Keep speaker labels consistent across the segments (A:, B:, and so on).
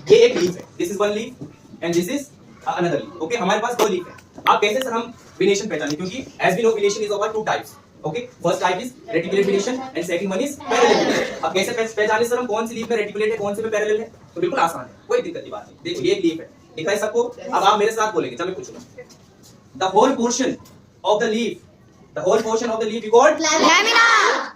A: ये एक लीफ है, this is one leaf and this is another leaf. Okay, हमारे पास दो लीफ है। आप कैसे सर हम वेनेशन पहचाने, क्योंकि as we know venation is over two types. Okay, first type is reticulate venation and second one is parallel venation. अब कैसे पहचाने सर हम कौन सी लीफ में रेटिकुलेट है, कौन सी में पैरेलल है? तो बिल्कुल आसान है, कोई दिक्कत की बात नहीं। देखो ये एक लीफ है, दिख रहा है सबको? अब आप मेरे साथ बोलेंगे, चलो मैं पूछूंगा। The whole portion of the leaf, the whole portion of the leaf is called
B: lamina.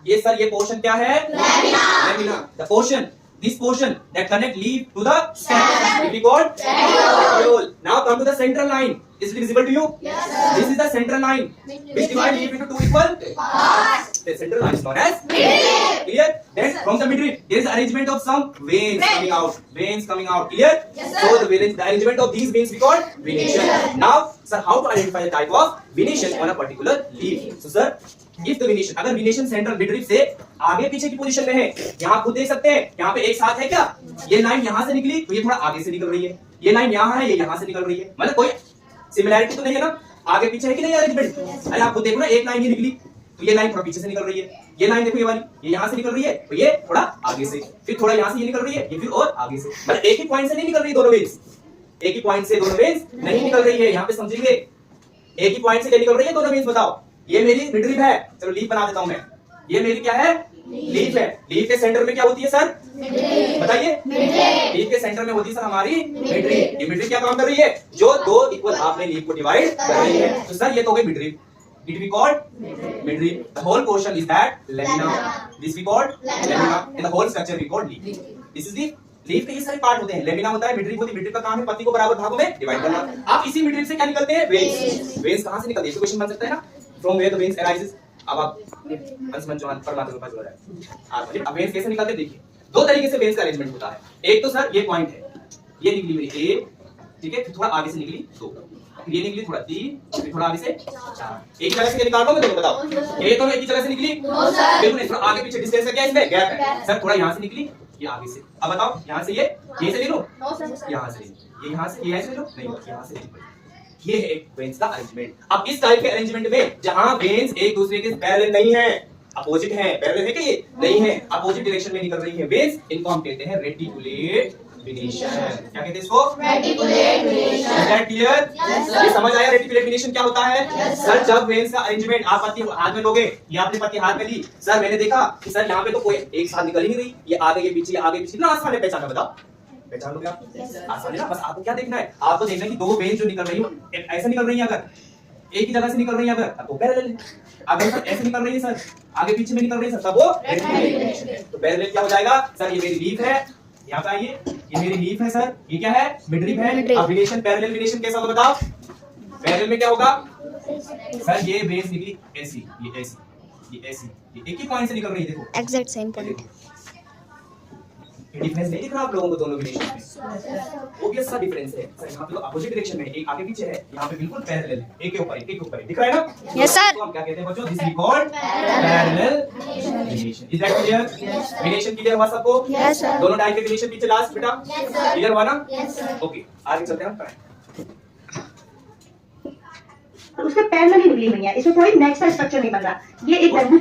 A: ये सर ये पोर्शन क्या है?
B: Lamina.
A: Lamina. The portion, this portion that connect leaf to the stem will be called petiole. Now come to the central line. Is it visible to you?
B: Yes, sir.
A: This is the central line which divide leaf into two equal parts. The central line is known as
B: midrib.
A: Clear? Then from the midrib there is arrangement of some veins coming out. Veins coming out. Clear?
B: Yes, sir.
A: So the arrangement of these veins we call venation. Now sir, how to identify the type of venation on a particular leaf? So sir, if the venation, अगर venation central midrib से आगे पीछे की position में है, यहाँ खुद देख सकते हैं यहाँ पे एक साथ है क्या? ये लाइन यहाँ से निकली तो ये थोड़ा आगे से निकल रही है, ये लाइन यहाँ है ये यहाँ से निकल रही है, मतलब कोई सिमिलैरिटी तो नहीं है ना? आगे पीछे है कि नहीं अरेंजमेंट? अरे आप खुद देखो ना, एक लाइन ये निकली तो ये लाइन थोड़ा पीछे से निकल रही है, ये लाइन देखो ये वाली, ये यहाँ से निकल रही है तो ये थोड़ा आगे से, फिर थोड़ा यहाँ से ये निकल रही है, ये फिर और आगे से, मतलब एक ही पॉइंट से नहीं निकल रही दोनों वेन्स, एक ही पॉइंट से दोनों वेन्स नहीं निकल रही है। यहाँ पे समझेंगे, एक ही पॉइंट से क्या निकल रही है दोनों वेन्स? बताओ। ये मेरी मिडरिब है, चलो लीफ बना देता हूं मैं। ये मेरी क्या है? लीफ है। लीफ के सेंटर में क्या होती है सर? बताइए। लीफ के सेंटर में होती है सर हमारी मिडरिब। ये मिडरिब क्या काम कर रही है? जो दो इक्वल हाफ में लीफ को डिवाइड कर रही है। तो सर ये तो हो गई midrib. It we called midrib. The whole portion is that lamina. This we called lamina. And the whole structure we called leaf. This is the leaf के ये सारे पार्ट होते हैं। लेमिना होता है, मिडरिब होती है। मिडरिब का काम है पत्ती को बराबर भागों में डिवाइड करना। आप इसी मिडरिब से क्या निकलते हैं? वेन्स। वेन्स कहां से निकलते हैं? क्वेश्चन बन सकता है ना, from where the veins arises. अब आप अंशुमन चौहान परमात्मा के पास हो रहा है। अब वेन्स कैसे निकलते हैं देखिए, दो तरीके से वेन्स का अरेंजमेंट होता है। एक तो सर ये पॉइंट है, ये निकली मेरी एक, ठीक है, फिर थोड़ा आगे से निकली दो, फिर ये निकली थोड़ा तीन, फिर थोड़ा आगे से चार। एक जगह से निकाल दो, मैं तुम्हें बताओ। ये तो एक ही जगह से निकली, बिल्कुल थोड़ा आगे पीछे डिस्टेंस है क्या इसमें? गैप है सर। थोड़ा यहाँ से निकली, ये आगे से। अब बताओ यहाँ से ये से ले लो, यहाँ से ये यहाँ से ये ले लो, नहीं यहाँ से ये है वेन्स का अरेंजमेंट। अब इस टाइप के अरेंजमेंट में जहां वेन्स एक दूसरे के पैरेलल नहीं है, अपोजिट है, पैरेलल है कि ये नहीं है, अपोजिट डायरेक्शन में निकल रही है वेन्स, इनको हम कहते हैं रेटिकुलेट वेनेशन। क्या कहते हैं इसको?
B: Reticulate venation.
A: Is that clear? ये समझ आया रेटिकुलेट वेनेशन क्या होता है? सर जब वेन्स का अरेंजमेंट आप पत्ती हाथ में लोगे, ये आपने पत्ती हाथ में ली, सर मैंने देखा कि सर यहाँ पे तो कोई एक साथ निकल ही नहीं रही, ये आगे ये पीछे, आगे पीछे, ना आसान है पहचाना। बताओ पहचान लोगे आप? आसान है ना? बस आपको क्या देखना है, आपको देखना है कि दो वेन्स जो निकल रही है ऐसे निकल रही है, अगर एक ही जगह से निकल रही है अगर तो पैरेलल है, अगर सर ऐसे निकल रही है सर आगे पीछे में निकल रही है सर तब वो रेटिकुलेट वेनेशन है। तो पैरेलल क्या हो जाएगा सर? ये मेरी लीफ है, यहाँ पे आइए, ये मेरी लीफ है सर, ये क्या है? मिडरिब है। अब वेनेशन, पैरेलल वेनेशन कैसा होगा बताओ? पैरेलल में क्या होगा सर? ये वेन्स निकली ऐसी, ये ऐसी, ये ऐसी, ये एक ही पॉइंट से निकल रही है। देखो
B: एग्जैक्ट सेम पॉइंट।
A: डिफरेंस नहीं दिख रहा आप लोगों को दोनों वेनेशन में? ऑब्वियस सा डिफरेंस है सर। यहाँ पे तो अपोजिट डायरेक्शन में, एक आगे पीछे है, यहाँ पे बिल्कुल पैरेलल है, एक के ऊपर एक, एक के ऊपर एक। दिख रहा है ना?
B: Yes sir.
A: तो हम क्या कहते हैं बच्चों? This we called parallel venation. Is that clear? Venation clear हुआ सबको?
B: Yes sir.
A: दोनों टाइप के वेनेशन पीछे लास्ट बेटा क्लियर हुआ ना? ओके आगे चलते हैं हम।
C: तो उसके पैरेलल ही निकली हुई है, इसमें कोई नेक्स्ट स्ट्रक्चर नहीं बन रहा। ये एक बंबू